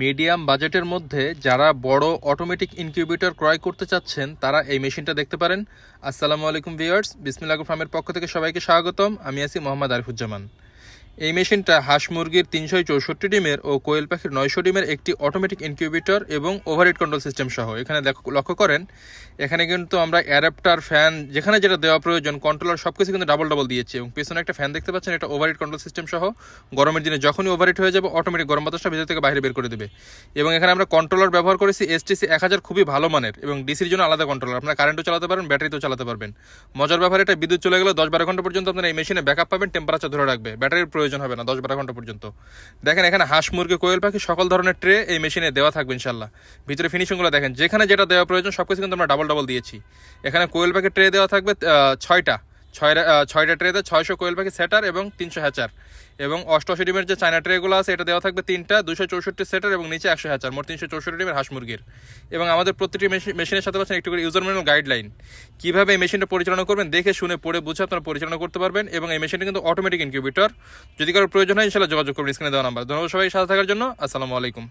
Medium বাজেটের মধ্যে যারা বড় অটোমেটিক ইনকিউবেটর ক্রয় করতে চাচ্ছেন তারা এই মেশিনটা দেখতে পারেন। আসসালামু আলাইকুম ভিউয়ার্স, বিসমিল্লাহ ফার্মের পক্ষ থেকে সবাইকে স্বাগতম। আমি আছি মোহাম্মদ আরিফুজ্জামান। এই মেশিনটা হাঁস মুরগির 364 ডিমের ও কোয়েল পাখির 900 ডিমের একটি অটোমেটিক ইনকিউবেটর এবং ওভারহেড কন্ট্রোল সিস্টেম সহ। এখানে লক্ষ্য করেন, এখানে কিন্তু আমরা অ্যাডাপ্টার, ফ্যান, যেখানে যেটা দেওয়া প্রয়োজন, কন্ট্রোলার সব কিছু কিন্তু ডাবল দিয়েছি। এবং পেছনে একটা ফ্যান দেখতে পাচ্ছেন, এটা ওভারহেড কন্ট্রোল সিস্টেম সহ। গরমের দিনে যখনই ওভারহিট হয়ে যাবে অটোমেটিক গরম বাতাসটা ভিতর থেকে বাইরে বের করে দেবে। এবং এখানে আমরা কন্ট্রোলার ব্যবহার করেছি STC 1000, খুবই ভালো মানের, এবং ডিসির জন্য আলাদা কন্ট্রোলার। আপনারা কারেন্টও চালাতে পারবেন, ব্যাটারিতেও চালাতে পারবেন। মজার ব্যাপার, এটা বিদ্যুৎ চলে গেলে 10-12 ঘন্টা পর্যন্ত আপনারা এই মেশিনে ব্যাকআপ পাবেন, টেম্পারেচার ধরে রাখবে, ব্যাটারির প্রয়োজন হবে না 10-12 ঘন্টা পর্যন্ত। দেখেন এখানে হাঁস মুরগি কোয়েল পাখি সকল ধরনের ট্রে এই মেশিনে দেওয়া থাকবে ইনশাল্লাহ। ভিতরে ফিনিশিংগুলো দেখেন, যেখানে যেটা দেওয়া প্রয়োজন সবকিছু কিন্তু আমরা ডাবল দিয়েছি। এখানে কোয়েল পাখির ট্রে দেওয়া থাকবে 6টা ট্রেতে 600 কোয়েল পাখি সেটার এবং 300 হ্যাচার, এবং 88 ডিমের যে চায়না ট্রেগুলো আছে এটা দেওয়া থাকবে 3টা 264 সেটার এবং নিচে 100 হ্যাচার, মোট 364 ডিমের হাঁস মুরগির। এবং আমাদের প্রতিটি মেশিনের সাথে পাচ্ছেন একটু করে ইউজার ম্যানুয়াল গাইডলাইন, কীভাবে এই মেশিনটা পরিচালনা করবেন দেখে শুনে পড়ে বুঝে আপনারা পরিচালনা করতে পারবেন। এবং এই মেশিনটা কিন্তু অটোমেটিক ইনকিউবেটর। যদি কারো প্রয়োজন হয় ইনশাল্লাহ যোগাযোগ করবেন স্ক্রিনে দেওয়া নাম্বার। ধন্যবাদ সবাই সাথে থাকার জন্য। আসসালামু আলাইকুম।